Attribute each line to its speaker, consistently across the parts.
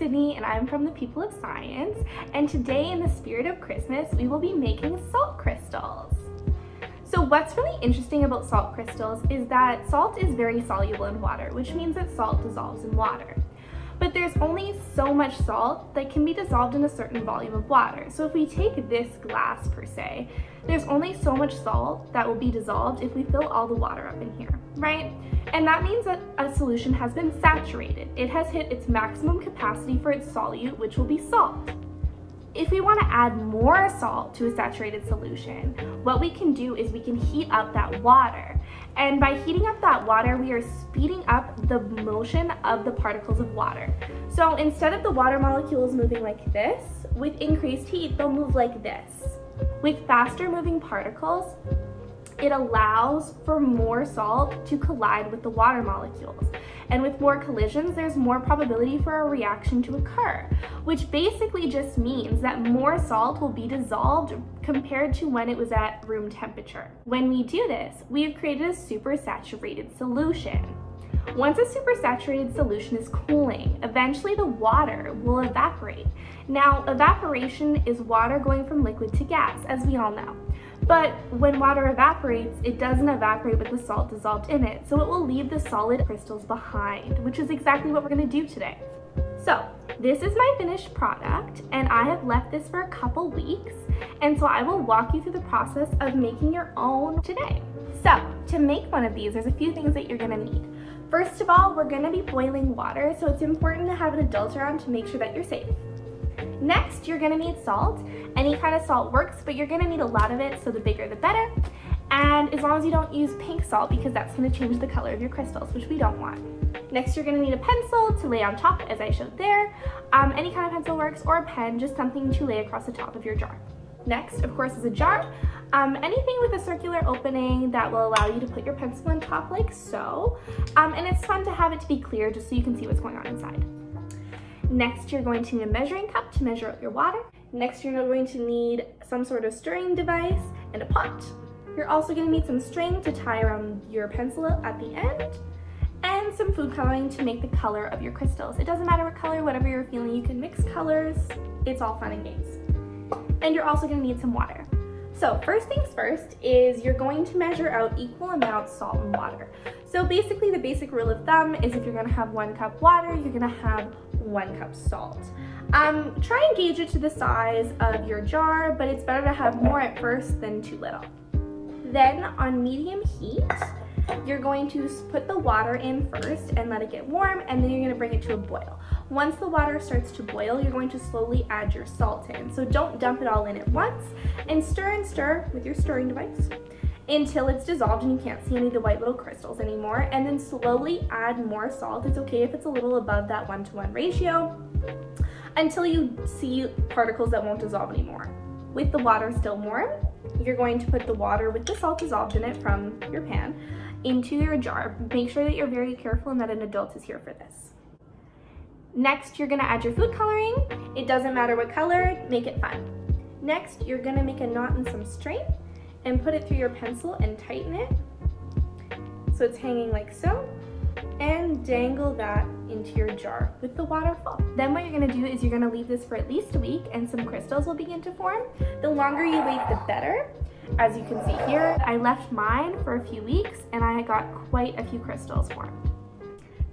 Speaker 1: Sydney and I'm from the People of Science, and today in the spirit of Christmas we will be making salt crystals. So what's really interesting about salt crystals is that salt is very soluble in water, which means that salt dissolves in water. But there's only so much salt that can be dissolved in a certain volume of water. So if we take this glass per se, there's only so much salt that will be dissolved if we fill all the water up in here, right? And that means that a solution has been saturated. It has hit its maximum capacity for its solute, which will be salt. If we want to add more salt to a saturated solution, what we can do is we can heat up that water. And by heating up that water, we are speeding up the motion of the particles of water. So instead of the water molecules moving like this, with increased heat, they'll move like this. With faster moving particles, it allows for more salt to collide with the water molecules. And with more collisions, there's more probability for a reaction to occur, which basically just means that more salt will be dissolved compared to when it was at room temperature. When we do this, we have created a supersaturated solution. Once a supersaturated solution is cooling, eventually the water will evaporate. Now, evaporation is water going from liquid to gas, as we all know. But when water evaporates, it doesn't evaporate with the salt dissolved in it, so it will leave the solid crystals behind, which is exactly what we're going to do today. So this is my finished product, and I have left this for a couple weeks, and so I will walk you through the process of making your own today. So to make one of these, there's a few things that you're going to need. First of all, we're going to be boiling water, so it's important to have an adult around to make sure that you're safe. Next, you're going to need salt. Any kind of salt works, but you're going to need a lot of it, so the bigger the better. And as long as you don't use pink salt, because that's going to change the color of your crystals, which we don't want. Next, you're going to need a pencil to lay on top, as I showed there. Any kind of pencil works, or a pen, just something to lay across the top of your jar. Next, of course, is a jar. Anything with a circular opening that will allow you to put your pencil on top like so. And it's fun to have it to be clear just so you can see what's going on inside. Next, you're going to need a measuring cup to measure out your water. Next, you're going to need some sort of stirring device and a pot. You're also going to need some string to tie around your pencil at the end, and some food coloring to make the color of your crystals. It doesn't matter what color, whatever you're feeling, you can mix colors. It's all fun and games. And you're also going to need some water. So first things first is you're going to measure out equal amounts salt and water. So basically the basic rule of thumb is if you're going to have 1 cup water, you're going to have 1 cup salt. Try and gauge it to the size of your jar, but it's better to have more at first than too little. Then on medium heat, you're going to put the water in first and let it get warm, and then you're going to bring it to a boil. Once the water starts to boil, you're going to slowly add your salt in. So don't dump it all in at once, and stir with your stirring device until it's dissolved and you can't see any of the white little crystals anymore, and then slowly add more salt. It's okay if it's a little above that 1-to-1 ratio until you see particles that won't dissolve anymore. With the water still warm, you're going to put the water with the salt dissolved in it from your pan into your jar. Make sure that you're very careful and that an adult is here for this. Next, you're going to add your food coloring. It doesn't matter what color, make it fun. Next, you're going to make a knot in some string and put it through your pencil and tighten it so it's hanging like so, and dangle that into your jar with the water full. Then what you're going to do is you're going to leave this for at least a week and some crystals will begin to form. The longer you wait, the better. As you can see here, I left mine for a few weeks and I got quite a few crystals formed.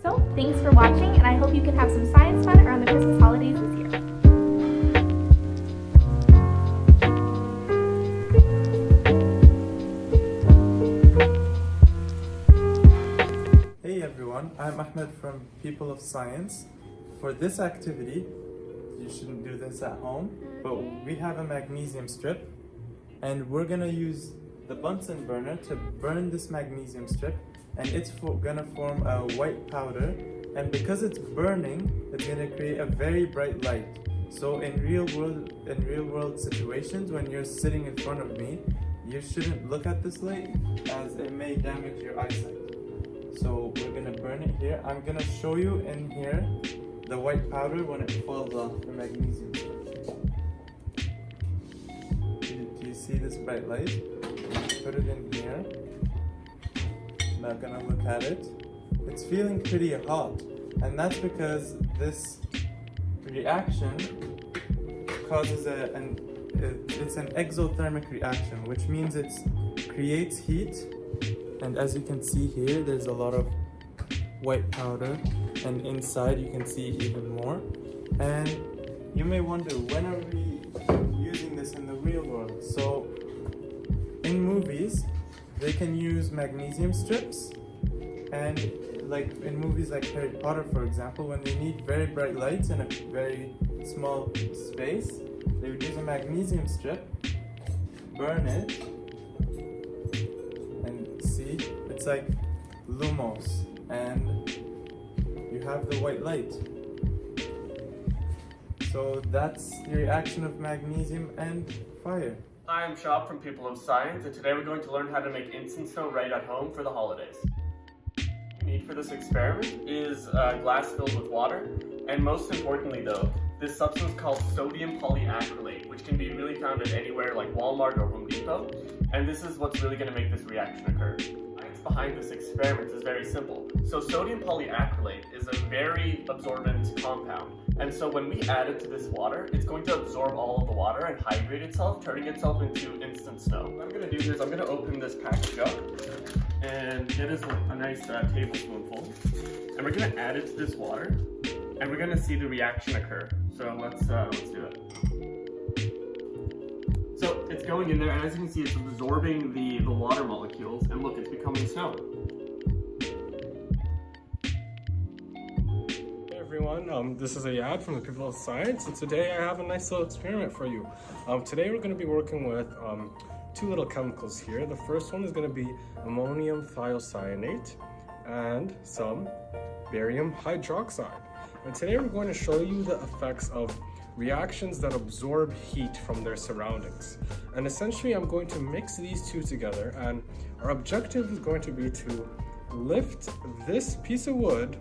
Speaker 1: So thanks for watching, and I hope you can have some science fun around the Christmas holidays this year.
Speaker 2: Hey everyone, I'm Ahmed from People of Science. For this activity, you shouldn't do this at home, but we have a magnesium strip, and we're gonna use the Bunsen burner to burn this magnesium strip, and it's gonna form a white powder, and because it's burning, it's gonna create a very bright light. So in real world situations, when you're sitting in front of me, you shouldn't look at this light as it may damage your eyesight. So we're gonna burn it here. I'm gonna show you in here the white powder when it falls off the magnesium. Do you see this bright light? Put it in here. Not gonna look at it. It's feeling pretty hot, and that's because this reaction causes it's an exothermic reaction, which means it creates heat. And as you can see here, there's a lot of white powder, and inside you can see even more. And you may wonder, when are we using this in the real world? So in movies, they can use magnesium strips, and like in movies like Harry Potter, for example, when they need very bright lights in a very small space, they would use a magnesium strip, burn it, and see, it's like lumos, and you have the white light. So that's the reaction of magnesium and fire.
Speaker 3: Hi, I'm Shab from People of Science, and today we're going to learn how to make instant snow right at home for the holidays. What you need for this experiment is a glass filled with water, and most importantly though, this substance called sodium polyacrylate, which can be really found at anywhere like Walmart or Home Depot, and this is what's really going to make this reaction occur. The science behind this experiment is very simple. So sodium polyacrylate is a very absorbent compound, and so when we add it to this water, it's going to absorb all of the water and hydrate itself, turning itself into instant snow. What I'm going to do here is I'm going to open this package up and get us a nice tablespoonful, and we're going to add it to this water, and we're going to see the reaction occur. So let's do it. So it's going in there, and as you can see, it's absorbing the water molecules, and look, it's becoming snow.
Speaker 4: Hey everyone, this is Ayad from the People of Science, and today I have a nice little experiment for you. Today we're going to be working with two little chemicals here. The first one is going to be ammonium thiocyanate and some barium hydroxide. And today we're going to show you the effects of reactions that absorb heat from their surroundings. And essentially I'm going to mix these two together, and our objective is going to be to lift this piece of wood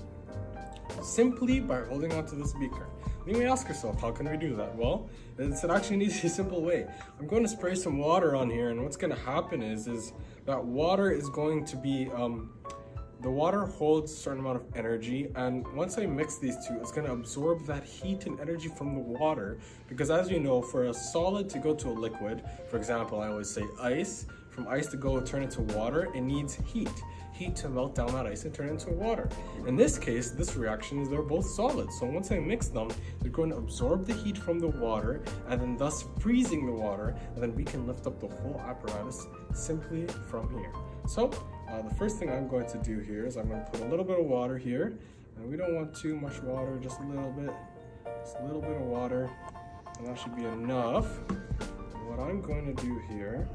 Speaker 4: simply by holding onto this beaker. You may ask yourself, how can we do that? Well, it's actually an easy, simple way. I'm going to spray some water on here, and what's going to happen is that water is going to be the water holds a certain amount of energy, and once I mix these two, it's going to absorb that heat and energy from the water, because as you know, for a solid to go to a liquid, for example, I always say ice, from ice to turn into water, it needs heat to melt down that ice and turn it into water. In this case, this reaction is they're both solids, so once I mix them, they're going to absorb the heat from the water, and then thus freezing the water, and then we can lift up the whole apparatus simply from here. So the first thing I'm going to do here is I'm going to put a little bit of water here, and we don't want too much water, just a little bit of water, and that should be enough. And what I'm going to do here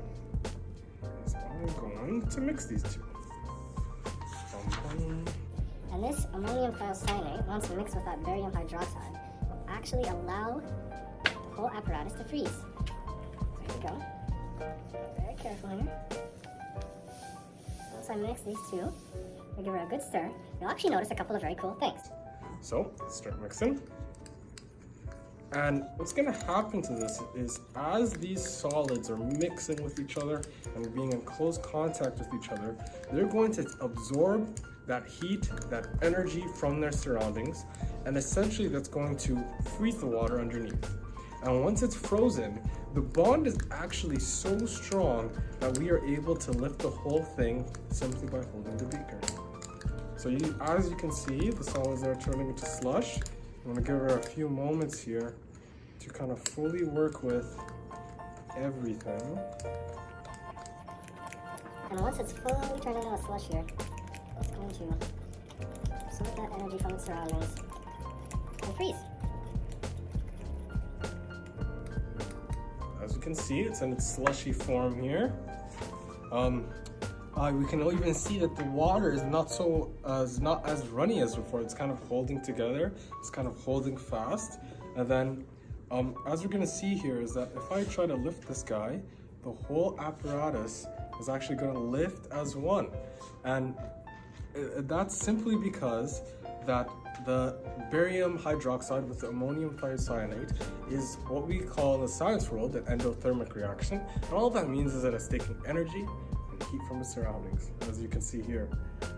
Speaker 4: is I'm going to mix these two.
Speaker 5: And this ammonium thiocyanate, once mixed with that barium hydroxide, will actually allow the whole apparatus to freeze. So here we go. Very careful here. Once I mix these two, I give it a good stir, you'll actually notice a couple of very cool things.
Speaker 4: So let's start mixing. And what's going to happen to this is as these solids are mixing with each other and being in close contact with each other, they're going to absorb that heat, that energy from their surroundings, and essentially that's going to freeze the water underneath. And once it's frozen, the bond is actually so strong that we are able to lift the whole thing simply by holding the beaker. So as you can see, the solids are turning into slush. I'm going to give her a few moments here to kind of fully work with everything.
Speaker 5: And once it's fully turned into a slush here, it's going to absorb that energy from its surroundings and freeze.
Speaker 4: As you can see, it's in its slushy form here. We can even see that the water is not as runny as before. It's kind of holding together. It's kind of holding fast. And then, as we're gonna see here, is that if I try to lift this guy, the whole apparatus is actually gonna lift as one. And that's simply because that the barium hydroxide with the ammonium thiocyanate is what we call in the science world an endothermic reaction. And all that means is that it's taking energy and heat from the surroundings, as you can see here,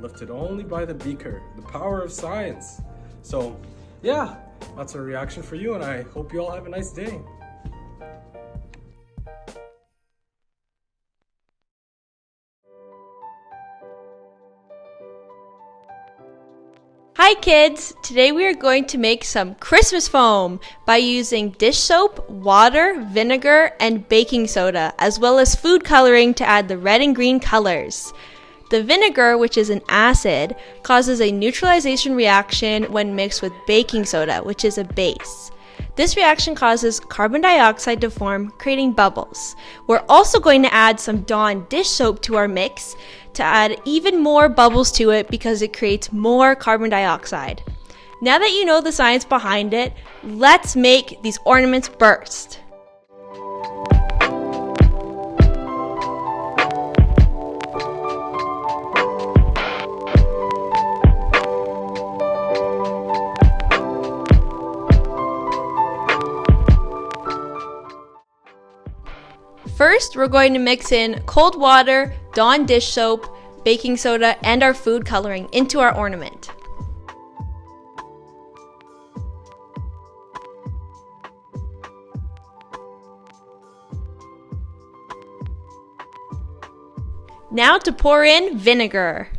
Speaker 4: lifted only by the beaker, the power of science. So yeah, That's a reaction for you, and I hope you all have a nice day.
Speaker 6: Hi kids! Today we are going to make some Christmas foam by using dish soap, water, vinegar, and baking soda, as well as food coloring to add the red and green colors. The vinegar, which is an acid, causes a neutralization reaction when mixed with baking soda, which is a base. This reaction causes carbon dioxide to form, creating bubbles. We're also going to add some Dawn dish soap to our mix to add even more bubbles to it because it creates more carbon dioxide. Now that you know the science behind it, let's make these ornaments burst. First, we're going to mix in cold water, Dawn dish soap, baking soda, and our food coloring into our ornament. Now to pour in vinegar.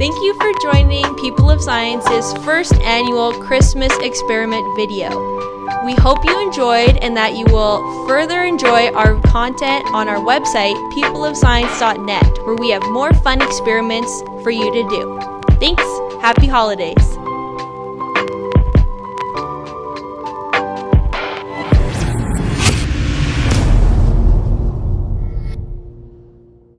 Speaker 6: Thank you for joining People of Science's first annual Christmas experiment video. We hope you enjoyed and that you will further enjoy our content on our website, peopleofscience.net, where we have more fun experiments for you to do. Thanks. Happy holidays.